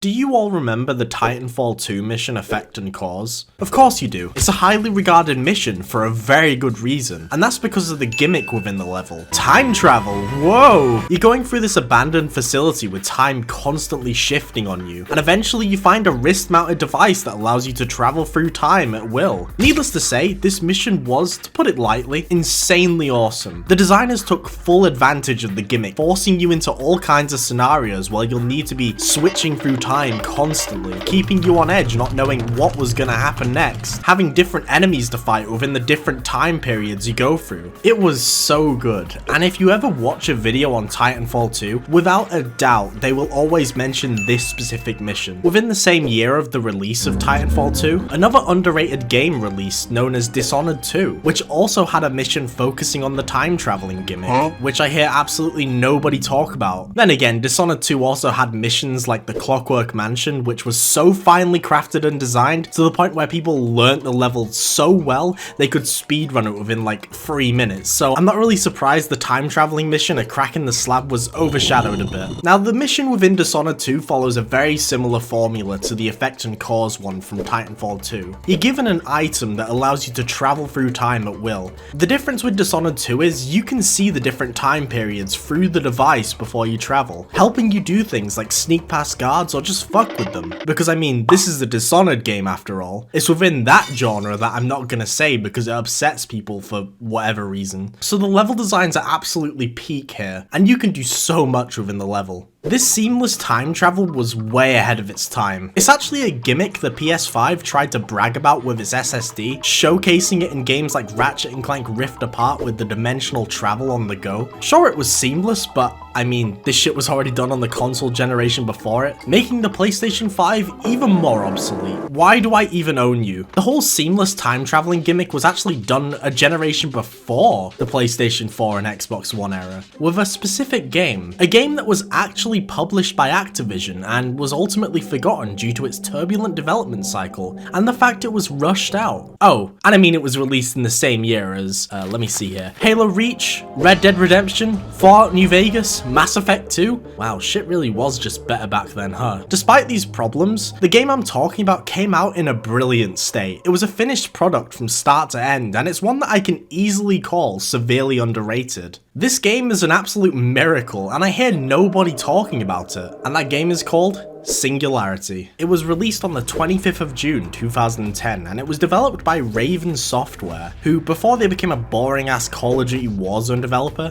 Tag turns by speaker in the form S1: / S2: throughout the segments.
S1: Do you all remember the Titanfall 2 mission Effect and Cause? Of course you do. It's a highly regarded mission for a very good reason, and that's because of the gimmick within the level. Time travel, whoa! You're going through this abandoned facility with time constantly shifting on you, and eventually you find a wrist-mounted device that allows you to travel through time at will. Needless to say, this mission was, to put it lightly, insanely awesome. The designers took full advantage of the gimmick, forcing you into all kinds of scenarios where you'll need to be switching through time constantly, keeping you on edge not knowing what was gonna happen next, having different enemies to fight within the different time periods you go through. It was so good, and if you ever watch a video on Titanfall 2, without a doubt they will always mention this specific mission. Within the same year of the release of Titanfall 2, another underrated game released known as Dishonored 2, which also had a mission focusing on the time traveling gimmick, which I hear absolutely nobody talk about. Then again, Dishonored 2 also had missions like the Clockwork Mansion, which was so finely crafted and designed to the point where people learnt the level so well they could speedrun it within like 3 minutes. So I'm not really surprised the time traveling mission, A Crack in the Slab, was overshadowed a bit. Now the mission within Dishonored 2 follows a very similar formula to the Effect and Cause one from Titanfall 2. You're given an item that allows you to travel through time at will. The difference with Dishonored 2 is you can see the different time periods through the device before you travel, helping you do things like sneak past guards or just fuck with them. Because I mean, this is a Dishonored game after all. It's within that genre that I'm not gonna say because it upsets people for whatever reason. So the level designs are absolutely peak here, and you can do so much within the level. This seamless time travel was way ahead of its time. It's actually a gimmick the PS5 tried to brag about with its SSD, showcasing it in games like Ratchet & Clank Rift Apart with the dimensional travel on the go. Sure, it was seamless, but I mean, this shit was already done on the console generation before it, making the PlayStation 5 even more obsolete. Why do I even own you? The whole seamless time traveling gimmick was actually done a generation before the PlayStation 4 and Xbox One era, with a specific game. A game that was actually published by Activision and was ultimately forgotten due to its turbulent development cycle and the fact it was rushed out. Oh, and I mean it was released in the same year as, let me see here, Halo Reach, Red Dead Redemption, Fallout New Vegas, Mass Effect 2? Wow, shit really was just better back then, huh? Despite these problems, the game I'm talking about came out in a brilliant state. It was a finished product from start to end, and it's one that I can easily call severely underrated. This game is an absolute miracle, and I hear nobody talking about it, and that game is called Singularity. It was released on the 25th of June 2010, and it was developed by Raven Software, who, before they became a boring-ass Call of Duty Warzone developer,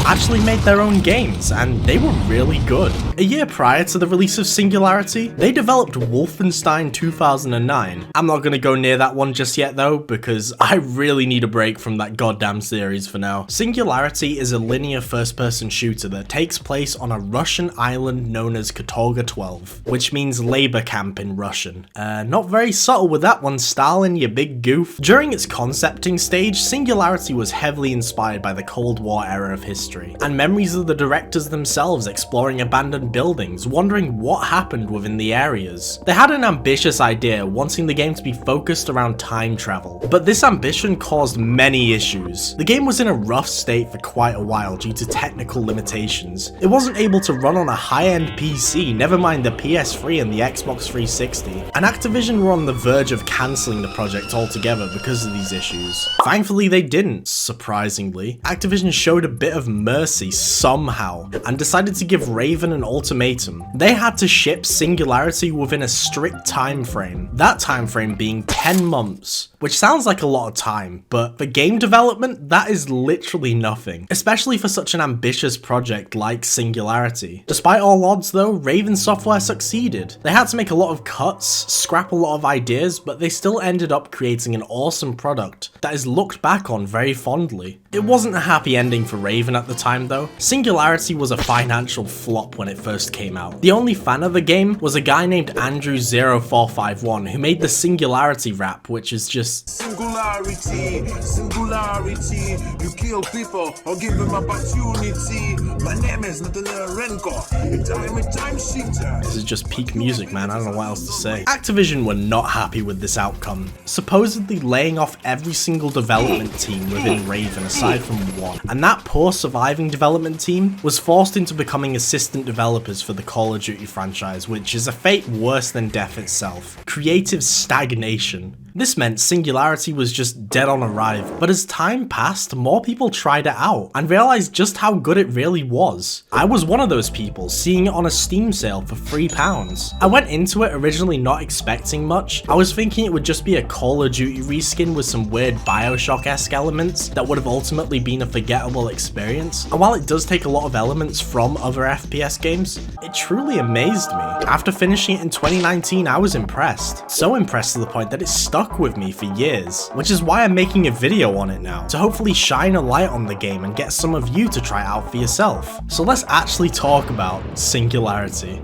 S1: actually made their own games, and they were really good. A year prior to the release of Singularity, they developed Wolfenstein 2009. I'm not gonna go near that one just yet though, because I really need a break from that goddamn series for now. Singularity is a linear first-person shooter that takes place on a Russian island known as Katorga 12, which means labor camp in Russian. Not very subtle with that one, Stalin, you big goof. During its concepting stage, Singularity was heavily inspired by the Cold War era of history, and memories of the directors themselves exploring abandoned buildings, wondering what happened within the areas. They had an ambitious idea, wanting the game to be focused around time travel, but this ambition caused many issues. The game was in a rough state for quite a while due to technical limitations. It wasn't able to run on a high-end PC, never mind the PS3 and the Xbox 360, and Activision were on the verge of cancelling the project altogether because of these issues. Thankfully they didn't, surprisingly. Activision showed a bit of mercy somehow and decided to give Raven an ultimatum. They had to ship Singularity within a strict time frame, that time frame being 10 months, which sounds like a lot of time, but for game development, that is literally nothing, especially for such an ambitious project like Singularity. Despite all odds though, Raven Software succeeded. They had to make a lot of cuts, scrap a lot of ideas, but they still ended up creating an awesome product that is looked back on very fondly. It wasn't a happy ending for Raven at the time though. Singularity was a financial flop when it first came out. The only fan of the game was a guy named Andrew0451 who made the Singularity rap, which is just just...
S2: Singularity, singularity, you kill people or give them opportunity. My name is Renko, I'm a time shifter.
S1: This is just peak music, man. I don't know what else to say. Activision were not happy with this outcome, supposedly laying off every single development team within Raven aside from one. And that poor surviving development team was forced into becoming assistant developers for the Call of Duty franchise, which is a fate worse than death itself. Creative stagnation. This meant Singularity was just dead on arrival, but as time passed, more people tried it out and realized just how good it really was. I was one of those people, seeing it on a Steam sale for £3. I went into it originally not expecting much. I was thinking it would just be a Call of Duty reskin with some weird Bioshock-esque elements that would have ultimately been a forgettable experience. And while it does take a lot of elements from other FPS games, it truly amazed me. After finishing it in 2019, I was impressed. So impressed to the point that it stuck with me for years, which is why I'm making a video on it now, to hopefully shine a light on the game and get some of you to try it out for yourself. So let's actually talk about Singularity.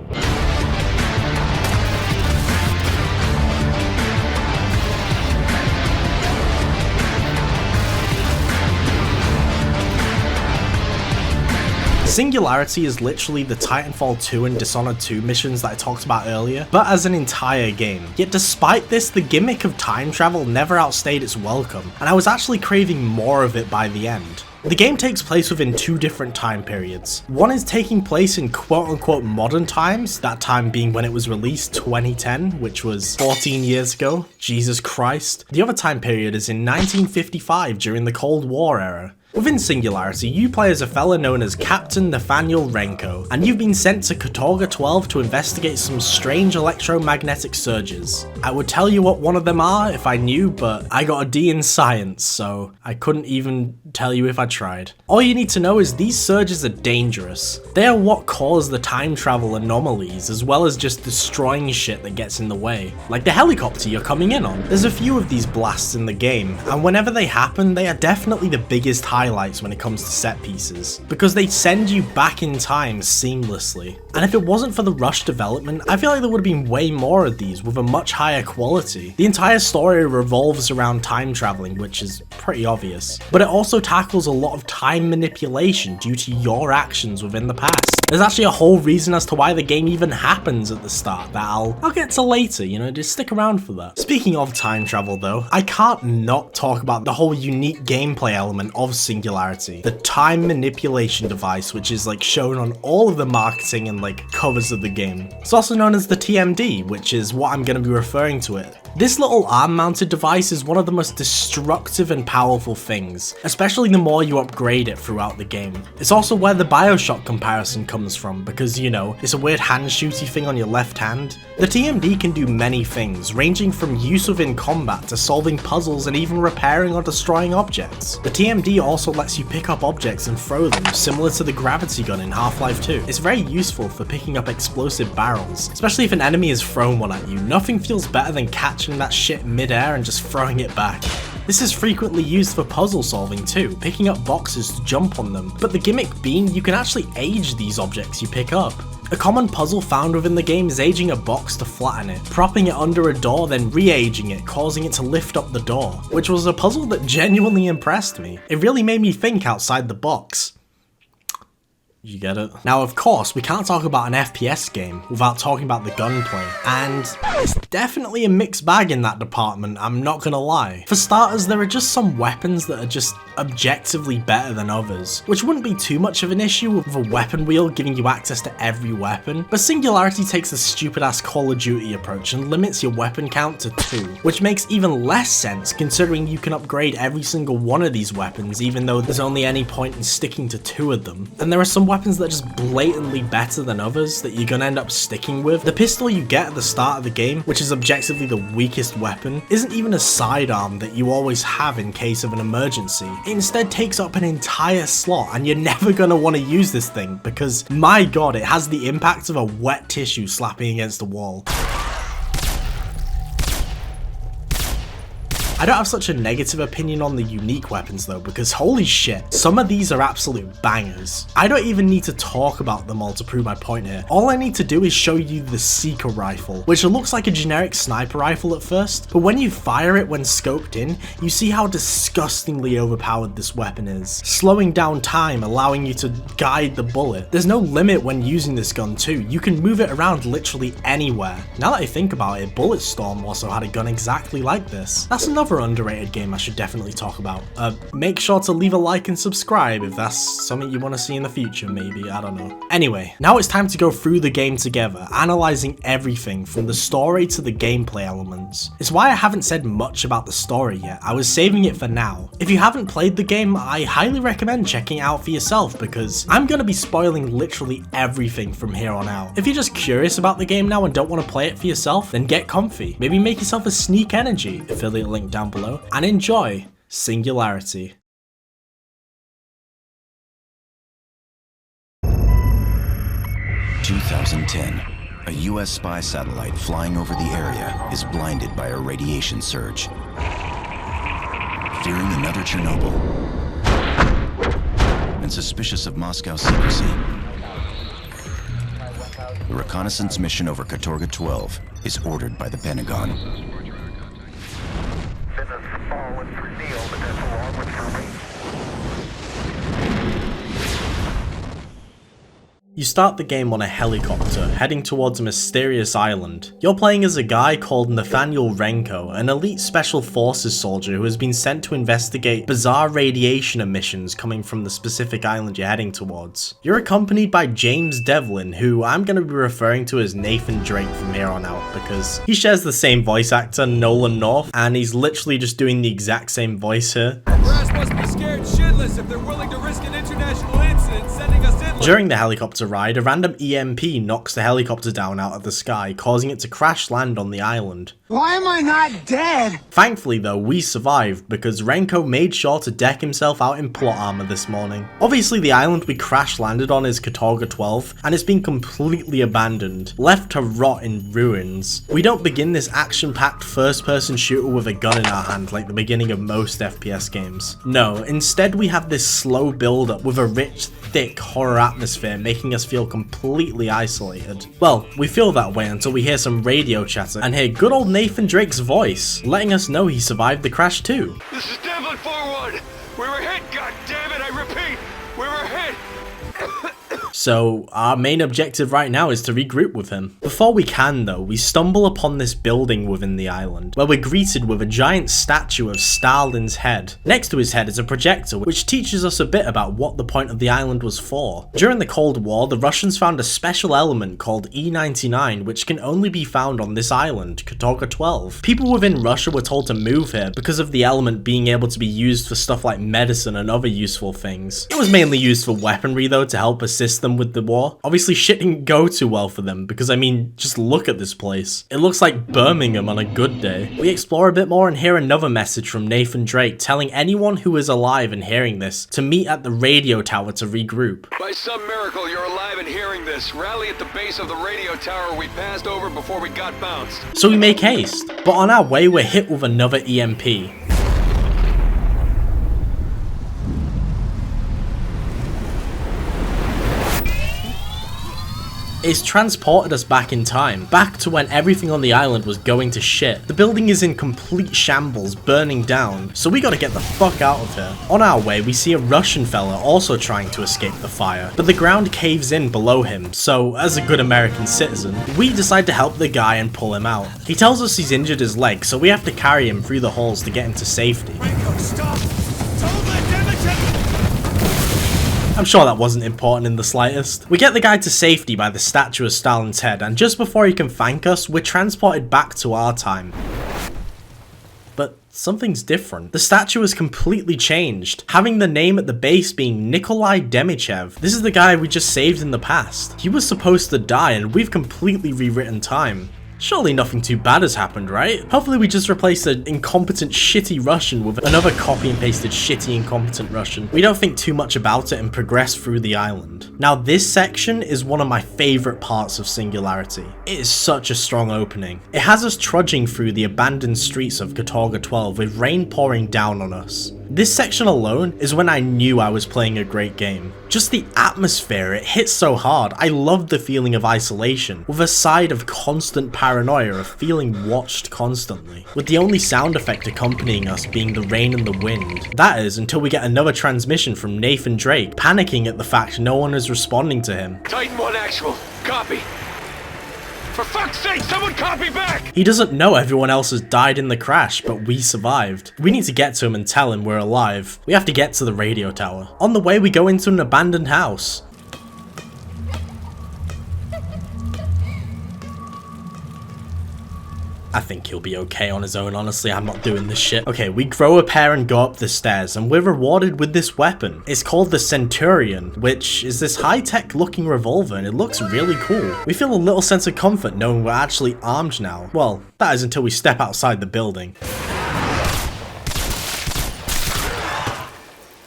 S1: Singularity is literally the Titanfall 2 and Dishonored 2 missions that I talked about earlier, but as an entire game. Yet despite this, the gimmick of time travel never outstayed its welcome, and I was actually craving more of it by the end. The game takes place within two different time periods. One is taking place in quote-unquote modern times, that time being when it was released, 2010, which was 14 years ago. Jesus Christ. The other time period is in 1955 during the Cold War era. Within Singularity, you play as a fella known as Captain Nathaniel Renko, and you've been sent to Katorga 12 to investigate some strange electromagnetic surges. I would tell you what one of them are if I knew, but I got a D in science, so I couldn't even tell you if I tried. All you need to know is these surges are dangerous. They are what cause the time travel anomalies, as well as just destroying shit that gets in the way. Like the helicopter you're coming in on. There's a few of these blasts in the game, and whenever they happen, they are definitely the biggest highlights when it comes to set pieces, because they send you back in time seamlessly. And if it wasn't for the rushed development, I feel like there would have been way more of these with a much higher quality. The entire story revolves around time traveling, which is pretty obvious, but it also tackles a lot of time manipulation due to your actions within the past. There's actually a whole reason as to why the game even happens at the start that I'll get to later, you know, just stick around for that. Speaking of time travel though, I can't not talk about the whole unique gameplay element of Singularity. The time manipulation device, which is like shown on all of the marketing and like covers of the game. It's also known as the TMD, which is what I'm going to be referring to it. This little arm-mounted device is one of the most destructive and powerful things, especially the more you upgrade it throughout the game. It's also where the Bioshock comparison comes from, because, you know, it's a weird hand-shooty thing on your left hand. The TMD can do many things, ranging from use within combat to solving puzzles and even repairing or destroying objects. The TMD also lets you pick up objects and throw them, similar to the gravity gun in Half-Life 2. It's very useful for picking up explosive barrels, especially if an enemy has thrown one at you. Nothing feels better than catching that shit mid-air and just throwing it back. This is frequently used for puzzle solving too, picking up boxes to jump on them, but the gimmick being you can actually age these objects you pick up. A common puzzle found within the game is aging a box to flatten it, propping it under a door, then re-aging it, causing it to lift up the door, which was a puzzle that genuinely impressed me. It really made me think outside the box. You get it? Now, of course, we can't talk about an FPS game without talking about the gunplay, and it's definitely a mixed bag in that department, I'm not gonna lie. For starters, there are just some weapons that are just objectively better than others, which wouldn't be too much of an issue with a weapon wheel giving you access to every weapon, but Singularity takes a stupid-ass Call of Duty approach and limits your weapon count to 2, which makes even less sense considering you can upgrade every single one of these weapons even though there's only any point in sticking to 2 of them. And there are some weapons that are just blatantly better than others that you're gonna end up sticking with. The pistol you get at the start of the game, which is objectively the weakest weapon, isn't even a sidearm that you always have in case of an emergency. It instead takes up an entire slot, and you're never gonna want to use this thing because, my god, it has the impact of a wet tissue slapping against a wall. I don't have such a negative opinion on the unique weapons though, because holy shit, some of these are absolute bangers. I don't even need to talk about them all to prove my point here. All I need to do is show you the Seeker rifle, which looks like a generic sniper rifle at first, but when you fire it when scoped in, you see how disgustingly overpowered this weapon is, slowing down time, allowing you to guide the bullet. There's no limit when using this gun too, you can move it around literally anywhere. Now that I think about it, Bulletstorm also had a gun exactly like this. That's another underrated game I should definitely talk about. Make sure to leave a like and subscribe if that's something you want to see in the future, maybe, I don't know. Anyway, now it's time to go through the game together, analysing everything from the story to the gameplay elements. It's why I haven't said much about the story yet, I was saving it for now. If you haven't played the game, I highly recommend checking it out for yourself because I'm going to be spoiling literally everything from here on out. If you're just curious about the game now and don't want to play it for yourself, then get comfy. Maybe make yourself a Sneak Energy, affiliate link down below, and enjoy Singularity.
S3: (2010). A US spy satellite flying over the area is blinded by a radiation surge. Fearing another Chernobyl and suspicious of Moscow's secrecy, the reconnaissance mission over Katorga 12 is ordered by the Pentagon.
S1: You start the game on a helicopter, heading towards a mysterious island. You're playing as a guy called Nathaniel Renko, an elite special forces soldier who has been sent to investigate bizarre radiation emissions coming from the specific island you're heading towards. You're accompanied by James Devlin, who I'm going to be referring to as Nathan Drake from here on out, because he shares the same voice actor, Nolan North, and he's literally just doing the exact same voice here.
S4: Brass must be scared shitless if they're willing to risk an international incident sending us in.
S1: During the helicopter ride, a random EMP knocks the helicopter down out of the sky, causing it to crash land on the island.
S5: Why am I not dead?
S1: Thankfully though, we survived because Renko made sure to deck himself out in plot armor this morning. Obviously the island we crash landed on is Katorga 12, and it's been completely abandoned, left to rot in ruins. We don't begin this action-packed first-person shooter with a gun in our hand like the beginning of most FPS games. No, instead we have this slow build-up with a rich, thick horror atmosphere making us feel completely isolated. Well, we feel that way until we hear some radio chatter and hear good old Nathan Drake's voice, letting us know he survived the crash too.
S4: This is Devlin 4-1. We were hit, goddammit, I repeat, we were hit.
S1: So our main objective right now is to regroup with him. Before we can though, we stumble upon this building within the island, where we're greeted with a giant statue of Stalin's head. Next to his head is a projector, which teaches us a bit about what the point of the island was for. During the Cold War, the Russians found a special element called E99, which can only be found on this island, Katorga 12. People within Russia were told to move here because of the element being able to be used for stuff like medicine and other useful things. It was mainly used for weaponry though, to help assist them with the war. Obviously shit didn't go too well for them because I mean, just look at this place. It looks like Birmingham on a good day. We explore a bit more and hear another message from Nathan Drake telling anyone who is alive and hearing this to meet at the radio tower to regroup.
S4: By some miracle, you're alive and hearing this. Rally at the base of the radio tower we passed over before we got bounced.
S1: So we make haste, but on our way we're hit with another EMP. It's transported us back in time, back to when everything on the island was going to shit. The building is in complete shambles, burning down, so we gotta get the fuck out of here. On our way, we see a Russian fella also trying to escape the fire, but the ground caves in below him, so as a good American citizen, we decide to help the guy and pull him out. He tells us he's injured his leg, so we have to carry him through the holes to get him to safety.
S4: Renko, stop! Don't let them attack!
S1: I'm sure that wasn't important in the slightest. We get the guy to safety by the statue of Stalin's head, and just before he can thank us, we're transported back to our time. But something's different. The statue has completely changed, having the name at the base being Nikolai Demichev. This is the guy we just saved in the past. He was supposed to die, and we've completely rewritten time. Surely nothing too bad has happened, right? Hopefully we just replaced an incompetent shitty Russian with another copy and pasted shitty incompetent Russian. We don't think too much about it and progress through the island. Now this section is one of my favourite parts of Singularity. It is such a strong opening. It has us trudging through the abandoned streets of Katorga 12 with rain pouring down on us. This section alone is when I knew I was playing a great game. Just the atmosphere, it hits so hard. I loved the feeling of isolation, with a side of constant paranoia of feeling watched constantly, with the only sound effect accompanying us being the rain and the wind. That is, until we get another transmission from Nathan Drake, panicking at the fact no one is responding to him.
S4: Titan 1 actual. Copy. For fuck's sake, someone copy back!
S1: He doesn't know everyone else has died in the crash, but we survived. We need to get to him and tell him we're alive. We have to get to the radio tower. On the way, we go into an abandoned house. I think he'll be okay on his own, honestly. I'm not doing this shit. Okay, we grow a pair and go up the stairs, and we're rewarded with this weapon. It's called the Centurion, which is this high-tech looking revolver, and it looks really cool. We feel a little sense of comfort knowing we're actually armed now. Well, that is until we step outside the building.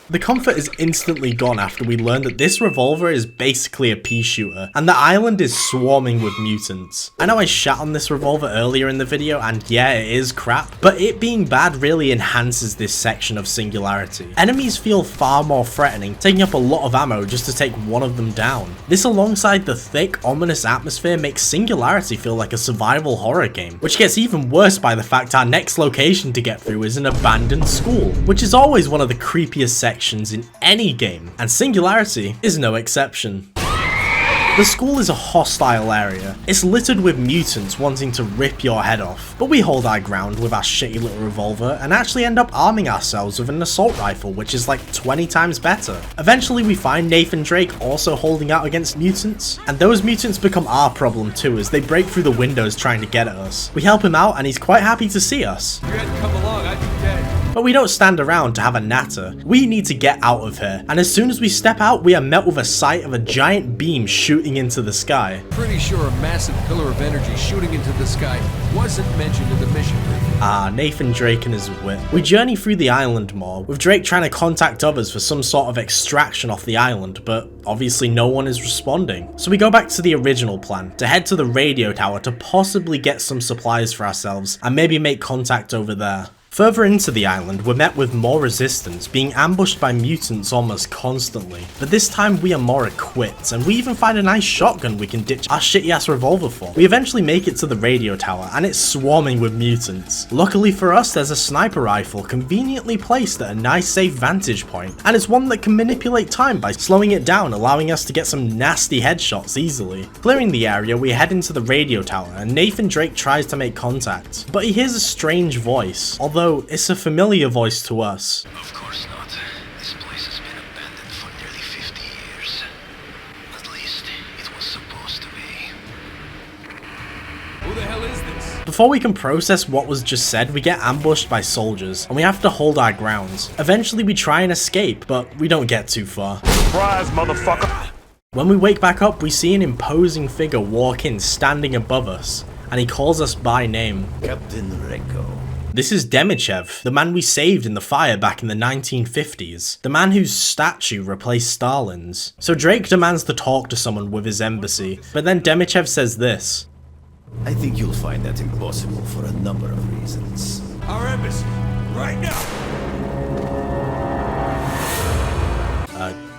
S1: The comfort is instantly gone after we learn that this revolver is basically a pea shooter, and the island is swarming with mutants. I know I shat on this revolver earlier in the video, and yeah, it is crap, but it being bad really enhances this section of Singularity. Enemies feel far more threatening, taking up a lot of ammo just to take one of them down. This alongside the thick, ominous atmosphere makes Singularity feel like a survival horror game, which gets even worse by the fact our next location to get through is an abandoned school, which is always one of the creepiest sections in any game, and Singularity is no exception. The school is a hostile area. It's littered with mutants wanting to rip your head off, but we hold our ground with our shitty little revolver and actually end up arming ourselves with an assault rifle, which is like 20 times better. Eventually we find Nathan Drake also holding out against mutants, and those mutants become our problem too as they break through the windows trying to get at us. We help him out and he's quite happy to see us.
S4: If you hadn't come along, I'd be dead.
S1: But we don't stand around to have a natter. We need to get out of here, and as soon as we step out, we are met with a sight of a giant beam shooting into the sky.
S6: Pretty sure a massive pillar of energy shooting into the sky wasn't mentioned in the mission briefing.
S1: Ah, Nathan Drake and his wit. We journey through the island more, with Drake trying to contact others for some sort of extraction off the island, but obviously no one is responding. So we go back to the original plan, to head to the radio tower to possibly get some supplies for ourselves, and maybe make contact over there. Further into the island, we're met with more resistance, being ambushed by mutants almost constantly. But this time we are more equipped, and we even find a nice shotgun we can ditch our shitty ass revolver for. We eventually make it to the radio tower, and it's swarming with mutants. Luckily for us, there's a sniper rifle conveniently placed at a nice safe vantage point, and it's one that can manipulate time by slowing it down, allowing us to get some nasty headshots easily. Clearing the area, we head into the radio tower, and Nathan Drake tries to make contact, but he hears a strange voice, although it's a familiar voice to us.
S7: Of course not. This place has been abandoned for nearly 50 years. At least, it was supposed to be.
S6: Who the hell is this?
S1: Before we can process what was just said, we get ambushed by soldiers, and we have to hold our ground. Eventually we try and escape, but we don't get too far.
S2: Surprise, motherfucker!
S1: When we wake back up, we see an imposing figure walk in standing above us, and he calls us by name.
S3: Captain Reko.
S1: This is Demichev, the man we saved in the fire back in the 1950s, the man whose statue replaced Stalin's. So Drake demands to talk to someone with his embassy, but then Demichev says this.
S3: I think you'll find that impossible for a number of reasons.
S6: Our embassy, right now!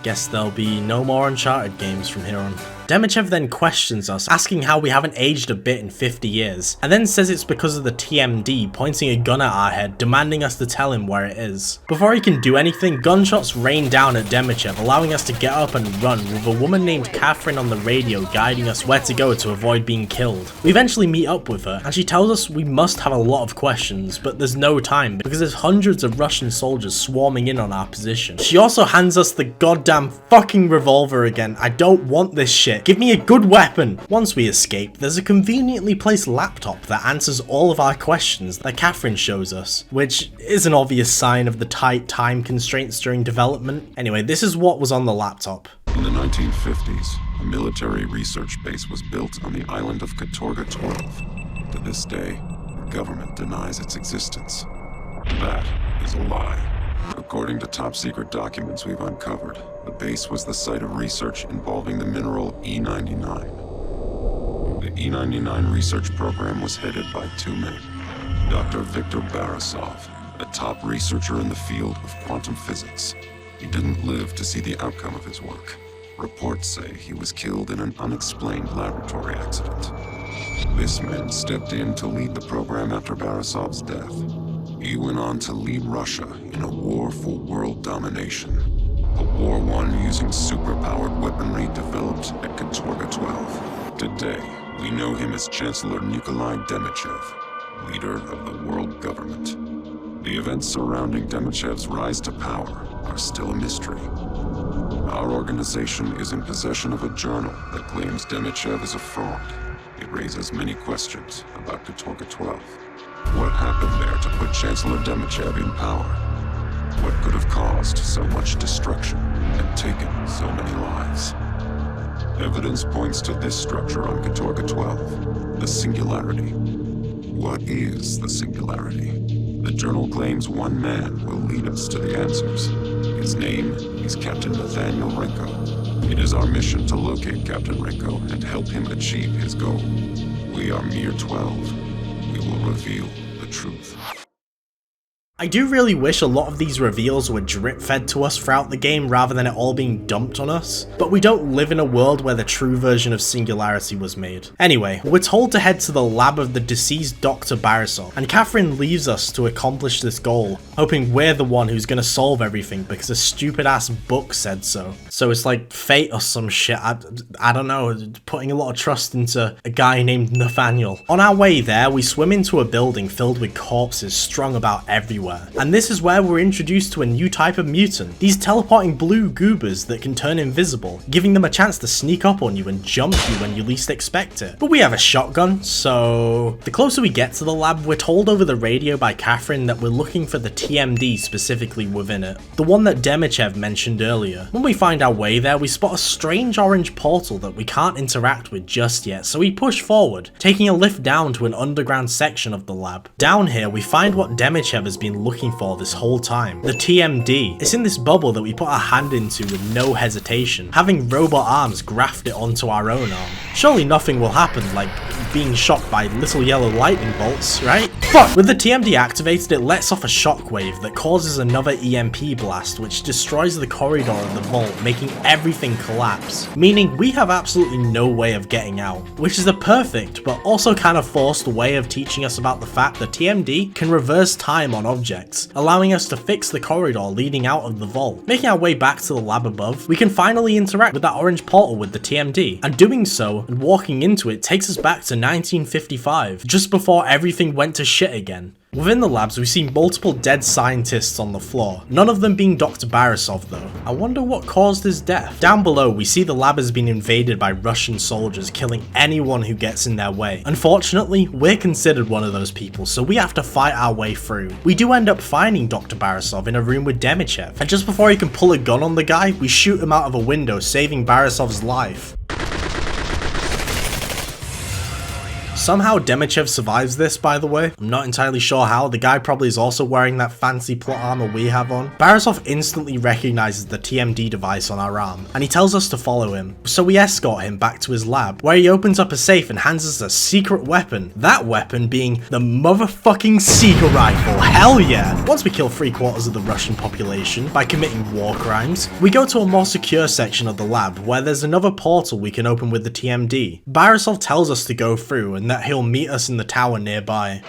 S1: Guess there'll be no more Uncharted games from here on. Demichev then questions us, asking how we haven't aged a bit in 50 years, and then says it's because of the TMD pointing a gun at our head, demanding us to tell him where it is. Before he can do anything, gunshots rain down at Demichev, allowing us to get up and run, with a woman named Catherine on the radio guiding us where to go to avoid being killed. We eventually meet up with her, and she tells us we must have a lot of questions, but there's no time, because there's hundreds of Russian soldiers swarming in on our position. She also hands us the goddamn fucking revolver again. I don't want this shit. Give me a good weapon! Once we escape, there's a conveniently placed laptop that answers all of our questions that Catherine shows us, which is an obvious sign of the tight time constraints during development. Anyway, this is what was on the laptop.
S8: In the 1950s, a military research base was built on the island of Katorga 12.
S2: To this day, the government denies its existence. That is a lie. According to top-secret documents we've uncovered, the base was the site of research involving the mineral E99. The E99 research program was headed by two men. Dr. Viktor Barasov, a top researcher in the field of quantum physics. He didn't live to see the outcome of his work. Reports say he was killed in an unexplained laboratory accident. This man stepped in to lead the program after Barasov's death. He went on to lead Russia in a war for world domination. A war won using superpowered weaponry developed at Katorga 12. Today, we know him as Chancellor Nikolai Demichev, leader of the world government. The events surrounding Demichev's rise to power are still a mystery. Our organization is in possession of a journal that claims Demichev is a fraud. It raises many questions about Katorga 12. What happened there to put Chancellor Demichev in power? What could have caused so much destruction and taken so many lives? Evidence points to this structure on Katorga 12, the Singularity. What is the Singularity? The journal claims one man will lead us to the answers. His name is Captain Nathaniel Renko. It is our mission to locate Captain Renko and help him achieve his goal. We are Mere 12. We will reveal the truth.
S1: I do really wish a lot of these reveals were drip fed to us throughout the game rather than it all being dumped on us, but we don't live in a world where the true version of Singularity was made. Anyway, we're told to head to the lab of the deceased Dr. Barasov, and Catherine leaves us to accomplish this goal, hoping we're the one who's gonna solve everything because a stupid ass book said so. So it's like fate or some shit, I don't know, putting a lot of trust into a guy named Nathaniel. On our way there, we swim into a building filled with corpses strung about everywhere. And this is where we're introduced to a new type of mutant, these teleporting blue goobers that can turn invisible, giving them a chance to sneak up on you and jump you when you least expect it. But we have a shotgun, so... The closer we get to the lab, we're told over the radio by Catherine that we're looking for the TMD specifically within it, the one that Demichev mentioned earlier. When we find our way there, we spot a strange orange portal that we can't interact with just yet, so we push forward, taking a lift down to an underground section of the lab. Down here, we find what Demichev has been looking for this whole time, the TMD. It's in this bubble that we put our hand into with no hesitation, having robot arms graft it onto our own arm. Surely nothing will happen, like being shocked by little yellow lightning bolts, right? But with the TMD activated, it lets off a shockwave that causes another EMP blast, which destroys the corridor of the vault, making everything collapse, meaning we have absolutely no way of getting out, which is a perfect but also kind of forced way of teaching us about the fact that TMD can reverse time on objects, allowing us to fix the corridor leading out of the vault. Making our way back to the lab above, we can finally interact with that orange portal with the TMD, and doing so and walking into it takes us back to 1955, just before everything went to shit again. Within the labs, we see multiple dead scientists on the floor, none of them being Dr. Barasov though. I wonder what caused his death. Down below, we see the lab has been invaded by Russian soldiers, killing anyone who gets in their way. Unfortunately, we're considered one of those people, so we have to fight our way through. We do end up finding Dr. Barasov in a room with Demichev, and just before he can pull a gun on the guy, we shoot him out of a window, saving Barasov's life. Somehow Demichev survives this, by the way. I'm not entirely sure how. The guy probably is also wearing that fancy plot armor we have on. Barasov instantly recognizes the TMD device on our arm, and he tells us to follow him. So we escort him back to his lab, where he opens up a safe and hands us a secret weapon. That weapon being the motherfucking Seeker rifle. Hell yeah! Once we kill 3/4 of the Russian population by committing war crimes, we go to a more secure section of the lab, where there's another portal we can open with the TMD. Barasov tells us to go through, and that he'll meet us in the tower nearby.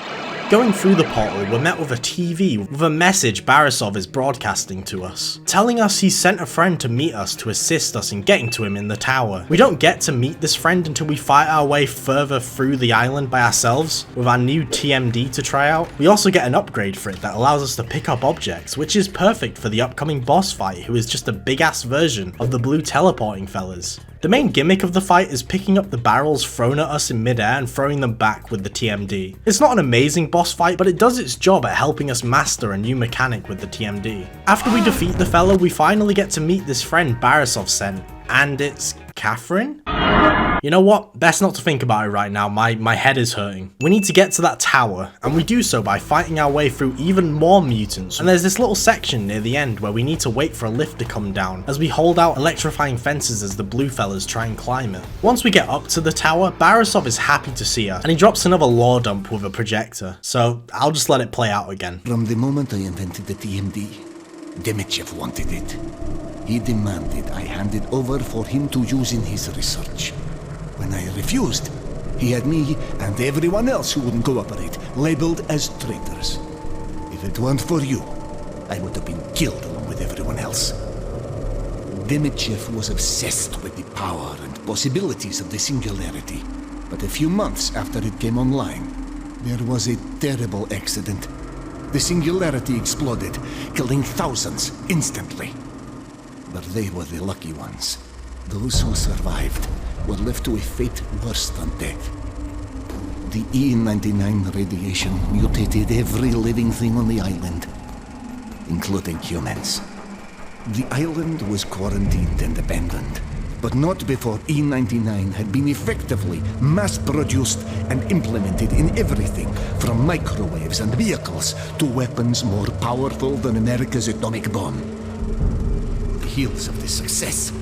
S1: Going through the portal, we're met with a TV with a message Barasov is broadcasting to us, telling us he's sent a friend to meet us to assist us in getting to him in the tower. We don't get to meet this friend until we fight our way further through the island by ourselves with our new TMD to try out. We also get an upgrade for it that allows us to pick up objects, which is perfect for the upcoming boss fight, who is just a big ass version of the blue teleporting fellas. The main gimmick of the fight is picking up the barrels thrown at us in midair and throwing them back with the TMD. It's not an amazing boss fight, but it does its job at helping us master a new mechanic with the TMD. After we defeat the fella, we finally get to meet this friend Barasov sent, and it's Catherine? You know what? Best not to think about it right now, my head is hurting. We need to get to that tower, and we do so by fighting our way through even more mutants. And there's this little section near the end where we need to wait for a lift to come down, as we hold out electrifying fences as the blue fellas try and climb it. Once we get up to the tower, Borisov is happy to see us, and he drops another lore dump with a projector, so I'll just let it play out again.
S8: From the moment I invented the TMD, Demichev wanted it. He demanded I hand it over for him to use in his research. When I refused, he had me and everyone else who wouldn't cooperate labeled as traitors. If it weren't for you, I would have been killed along with everyone else. Demichev was obsessed with the power and possibilities of the Singularity, but a few months after it came online, there was a terrible accident. The Singularity exploded, killing thousands instantly. But they were the lucky ones. Those who survived were left to a fate worse than death. The E99 radiation mutated every living thing on the island, including humans. The island was quarantined and abandoned, but not before E99 had been effectively mass-produced and implemented in everything from microwaves and vehicles to weapons more powerful than America's atomic bomb. On the heels of this success,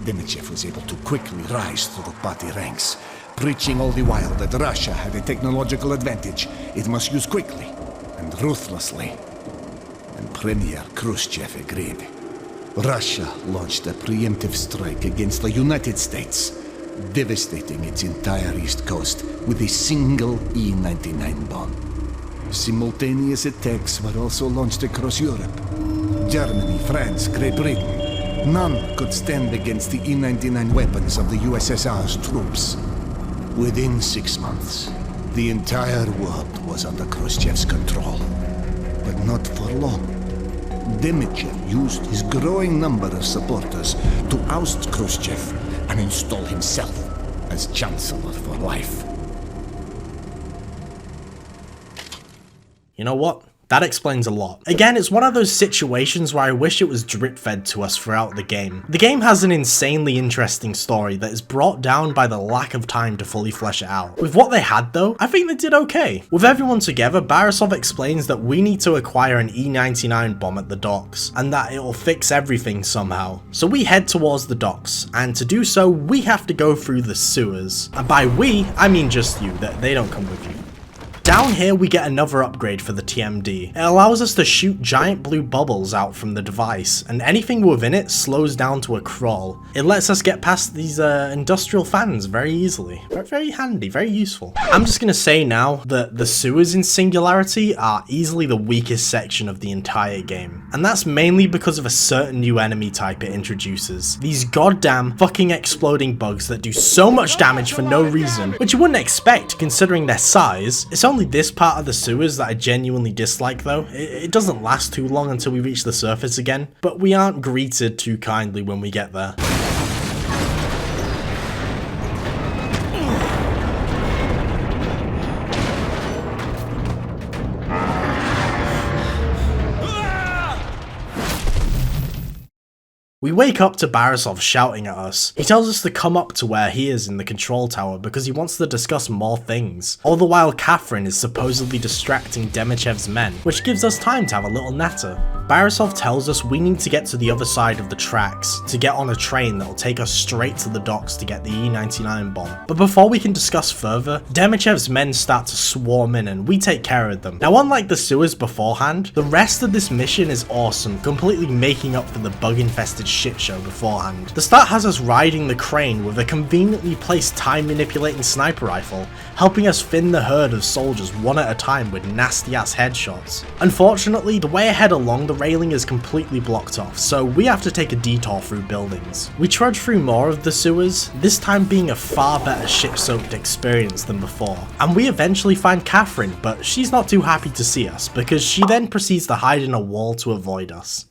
S8: Demichev was able to quickly rise through the party ranks, preaching all the while that Russia had a technological advantage it must use quickly and ruthlessly. And Premier Khrushchev agreed. Russia launched a preemptive strike against the United States, devastating its entire east coast with a single E99 bomb. Simultaneous attacks were also launched across Europe. Germany, France, Great Britain. None could stand against the E99 weapons of the USSR's troops. Within 6 months, the entire world was under Khrushchev's control. But not for long. Demichev used his growing number of supporters to oust Khrushchev and install himself as Chancellor for life.
S1: You know what? That explains a lot. Again, it's one of those situations where I wish it was drip-fed to us throughout the game. The game has an insanely interesting story that is brought down by the lack of time to fully flesh it out. With what they had though, I think they did okay. With everyone together, Borisov explains that we need to acquire an E99 bomb at the docks, and that it'll fix everything somehow. So we head towards the docks, and to do so, we have to go through the sewers. And by we, I mean just you, that they don't come with you. Down here we get another upgrade for the TMD. It allows us to shoot giant blue bubbles out from the device, and anything within it slows down to a crawl. It lets us get past these industrial fans very easily. Very handy, very useful. I'm just gonna say now that the sewers in Singularity are easily the weakest section of the entire game. And that's mainly because of a certain new enemy type it introduces. These goddamn fucking exploding bugs that do so much damage for no reason, which you wouldn't expect considering their size. It's only this part of the sewers that I genuinely dislike though. It doesn't last too long until we reach the surface again, but we aren't greeted too kindly when we get there. We wake up to Borisov shouting at us. He tells us to come up to where he is in the control tower because he wants to discuss more things. All the while Catherine is supposedly distracting Demichev's men, which gives us time to have a little natter. Borisov tells us we need to get to the other side of the tracks to get on a train that will take us straight to the docks to get the E99 bomb. But before we can discuss further, Demichev's men start to swarm in and we take care of them. Now unlike the sewers beforehand, the rest of this mission is awesome, completely making up for the bug-infested shit show beforehand. The start has us riding the crane with a conveniently placed time manipulating sniper rifle, helping us thin the herd of soldiers one at a time with nasty ass headshots. Unfortunately, the way ahead along the railing is completely blocked off, so we have to take a detour through buildings. We trudge through more of the sewers, this time being a far better shit-soaked experience than before. And we eventually find Catherine, but she's not too happy to see us, because she then proceeds to hide in a wall to avoid us.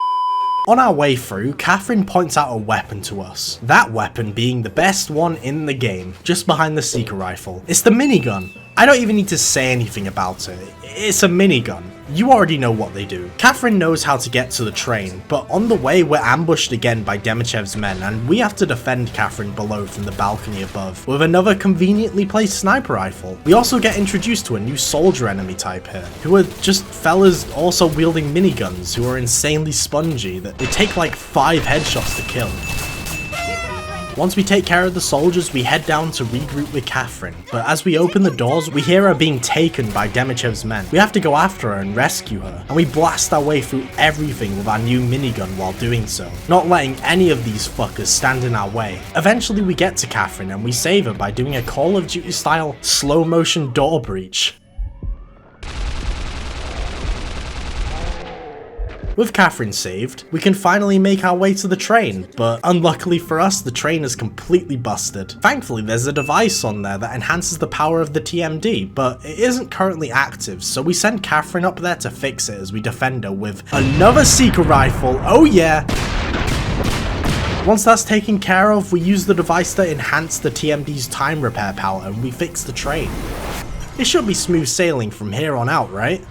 S1: On our way through, Catherine points out a weapon to us. That weapon being the best one in the game, just behind the seeker rifle. It's the minigun. I don't even need to say anything about it. It's a minigun. You already know what they do. Catherine knows how to get to the train, but on the way we're ambushed again by Demichev's men, and we have to defend Catherine below from the balcony above with another conveniently placed sniper rifle. We also get introduced to a new soldier enemy type here, who are just fellas also wielding miniguns who are insanely spongy that they take like 5 headshots to kill. Once we take care of the soldiers, we head down to regroup with Catherine, but as we open the doors, we hear her being taken by Demichev's men. We have to go after her and rescue her, and we blast our way through everything with our new minigun while doing so, not letting any of these fuckers stand in our way. Eventually we get to Catherine and we save her by doing a Call of Duty style slow motion door breach. With Catherine saved, we can finally make our way to the train, but unluckily for us, the train is completely busted. Thankfully, there's a device on there that enhances the power of the TMD, but it isn't currently active, so we send Catherine up there to fix it as we defend her with another seeker rifle. Oh yeah! Once that's taken care of, we use the device to enhance the TMD's time repair power and we fix the train. It should be smooth sailing from here on out, right?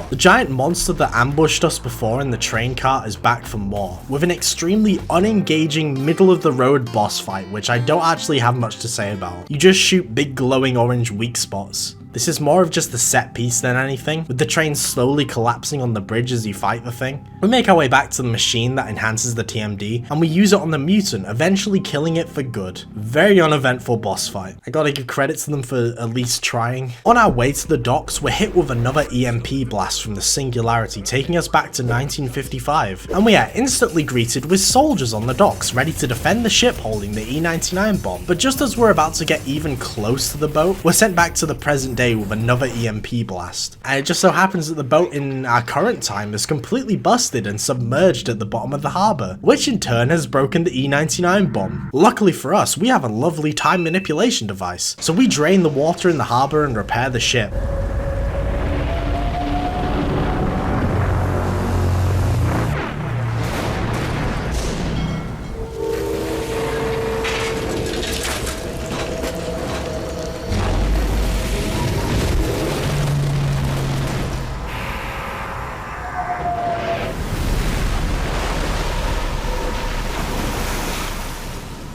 S1: The giant monster that ambushed us before in the train cart is back for more, with an extremely unengaging middle-of-the-road boss fight which I don't actually have much to say about. You just shoot big glowing orange weak spots. This is more of just a set piece than anything, with the train slowly collapsing on the bridge as you fight the thing. We make our way back to the machine that enhances the TMD, and we use it on the mutant, eventually killing it for good. Very uneventful boss fight. I gotta give credit to them for at least trying. On our way to the docks, we're hit with another EMP blast from the Singularity, taking us back to 1955, and we are instantly greeted with soldiers on the docks, ready to defend the ship holding the E-99 bomb. But just as we're about to get even close to the boat, we're sent back to the present day with another EMP blast. And it just so happens that the boat in our current time is completely busted and submerged at the bottom of the harbour, which in turn has broken the E-99 bomb. Luckily for us, we have a lovely time manipulation device, so we drain the water in the harbour and repair the ship.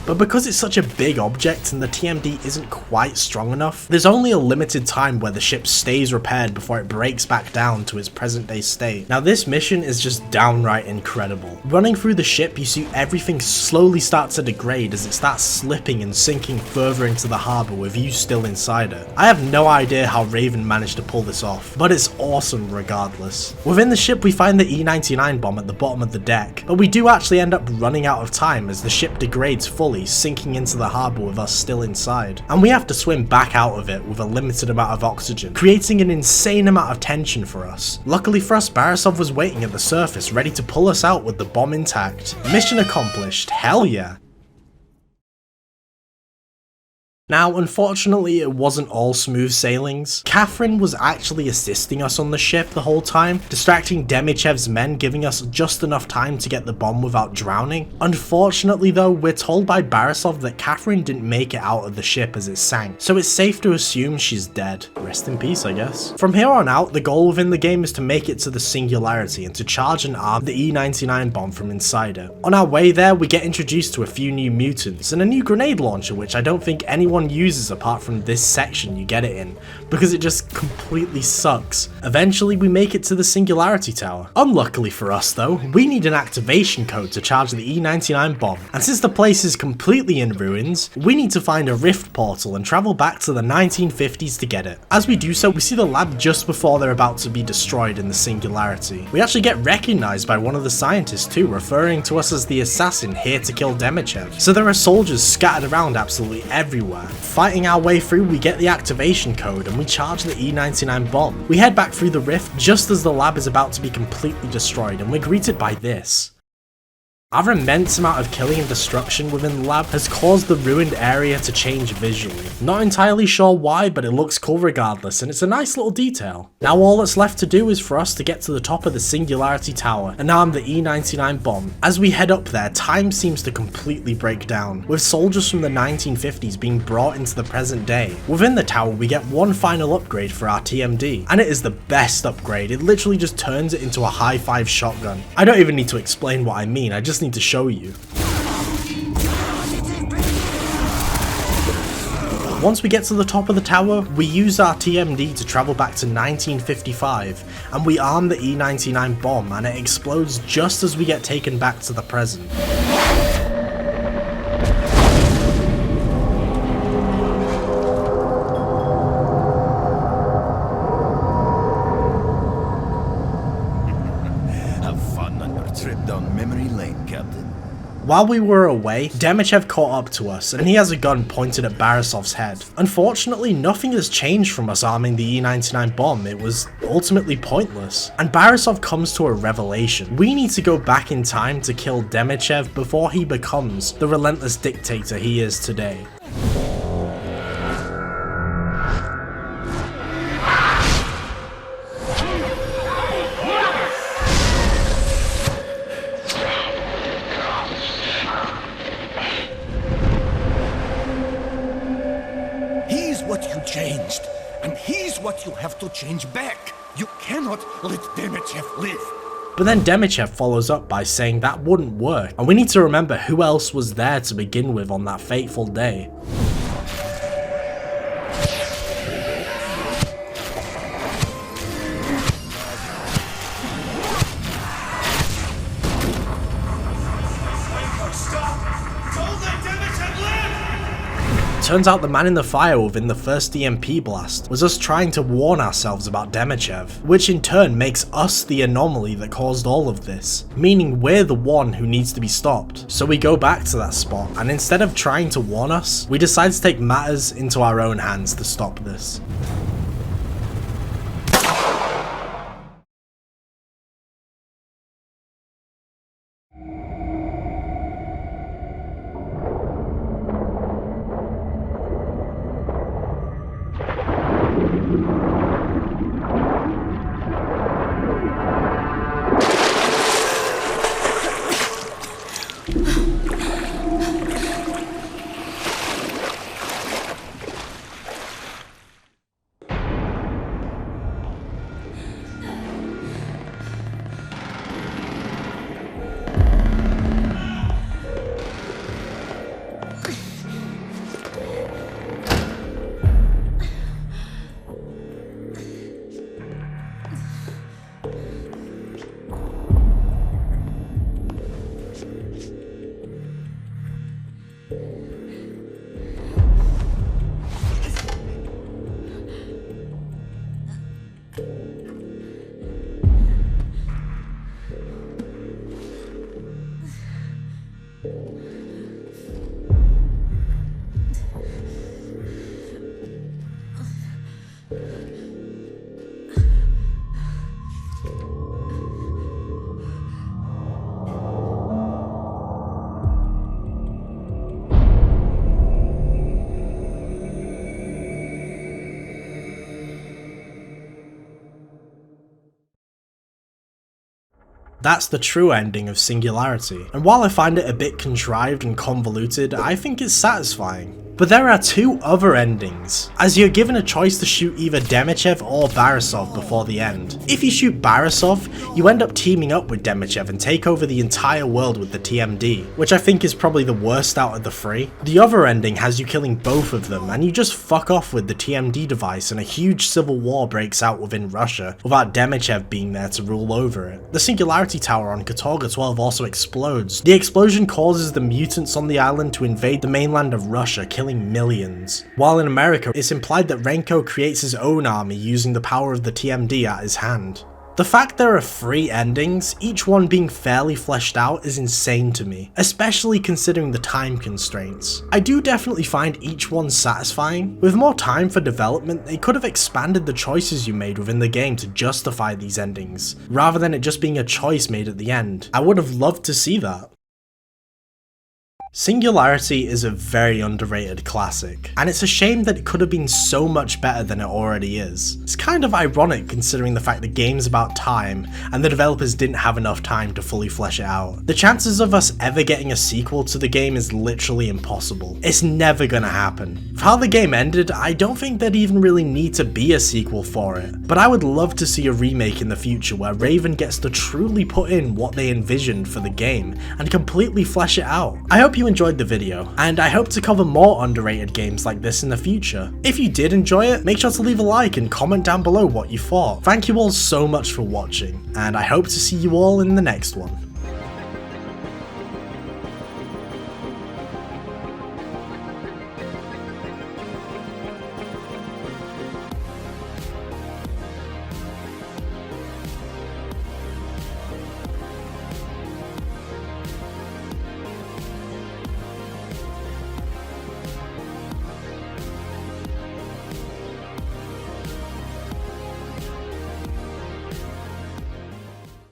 S1: But because it's such a big object and the TMD isn't quite strong enough, there's only a limited time where the ship stays repaired before it breaks back down to its present day state. Now this mission is just downright incredible. Running through the ship, you see everything slowly start to degrade as it starts slipping and sinking further into the harbour with you still inside it. I have no idea how Raven managed to pull this off, but it's awesome regardless. Within the ship we find the E-99 bomb at the bottom of the deck, but we do actually end up running out of time as the ship degrades fully, sinking into the harbour with us still inside. And we have to swim back out of it with a limited amount of oxygen, creating an insane amount of tension for us. Luckily for us, Barisov was waiting at the surface ready to pull us out with the bomb intact. Mission accomplished, hell yeah. Now, unfortunately, it wasn't all smooth sailings. Catherine was actually assisting us on the ship the whole time, distracting Demichev's men, giving us just enough time to get the bomb without drowning. Unfortunately though, we're told by Barisov that Catherine didn't make it out of the ship as it sank, so it's safe to assume she's dead. Rest in peace, I guess. From here on out, the goal within the game is to make it to the Singularity and to charge and arm the E-99 bomb from inside it. On our way there, we get introduced to a few new mutants and a new grenade launcher, which I don't think anyone uses apart from this section you get it in, because it just completely sucks. Eventually we make it to the Singularity Tower. Unluckily for us though, we need an activation code to charge the E-99 bomb, and since the place is completely in ruins, we need to find a rift portal and travel back to the 1950s to get it. As we do so, we see the lab just before they're about to be destroyed in the Singularity. We actually get recognized by one of the scientists too, referring to us as the assassin here to kill Demichev. So there are soldiers scattered around absolutely everywhere. Fighting our way through, we get the activation code and we charge the E-99 bomb. We head back through the rift just as the lab is about to be completely destroyed, and we're greeted by this. Our immense amount of killing and destruction within the lab has caused the ruined area to change visually. Not entirely sure why, but it looks cool regardless, and it's a nice little detail. Now all that's left to do is for us to get to the top of the Singularity Tower and arm the E-99 bomb. As we head up there, time seems to completely break down, with soldiers from the 1950s being brought into the present day. Within the tower we get one final upgrade for our TMD, and it is the best upgrade. It literally just turns it into a high-five shotgun. I don't even need to explain what I mean, I just need to show you. Once we get to the top of the tower, we use our TMD to travel back to 1955, and we arm the E-99 bomb, and it explodes just as we get taken back to the present.
S3: Have fun on your trip down memory lane, Captain.
S1: While we were away, Demichev caught up to us, and he has a gun pointed at Barisov's head. Unfortunately, nothing has changed from us arming the E-99 bomb. It was ultimately pointless. And Barisov comes to a revelation. We need to go back in time to kill Demichev before he becomes the relentless dictator he is today.
S8: What you changed, and he's what you have to change back. You cannot let Demichev live.
S1: But then Demichev follows up by saying that wouldn't work, and we need to remember who else was there to begin with on that fateful day. Turns out the man in the fire within the first EMP blast was us trying to warn ourselves about Demichev, which in turn makes us the anomaly that caused all of this, meaning we're the one who needs to be stopped. So we go back to that spot, and instead of trying to warn us, we decide to take matters into our own hands to stop this. That's the true ending of Singularity, and while I find it a bit contrived and convoluted, I think it's satisfying. But there are two other endings, as you're given a choice to shoot either Demichev or Barisov before the end. If you shoot Barisov, you end up teaming up with Demichev and take over the entire world with the TMD, which I think is probably the worst out of the three. The other ending has you killing both of them, and you just fuck off with the TMD device and a huge civil war breaks out within Russia, without Demichev being there to rule over it. The Singularity Tower on Katorga 12 also explodes. The explosion causes the mutants on the island to invade the mainland of Russia, killing millions. While in America, it's implied that Renko creates his own army using the power of the TMD at his hand. The fact there are 3 endings, each one being fairly fleshed out, is insane to me, especially considering the time constraints. I do definitely find each one satisfying. With more time for development, they could have expanded the choices you made within the game to justify these endings, rather than it just being a choice made at the end. I would have loved to see that. Singularity is a very underrated classic, and it's a shame that it could have been so much better than it already is. It's kind of ironic considering the fact the game's about time, and the developers didn't have enough time to fully flesh it out. The chances of us ever getting a sequel to the game is literally impossible. It's never gonna happen. For how the game ended, I don't think there'd even really need to be a sequel for it, but I would love to see a remake in the future where Raven gets to truly put in what they envisioned for the game, and completely flesh it out. I hope you enjoyed the video, and I hope to cover more underrated games like this in the future. If you did enjoy it, make sure to leave a like and comment down below what you thought. Thank you all so much for watching, and I hope to see you all in the next one.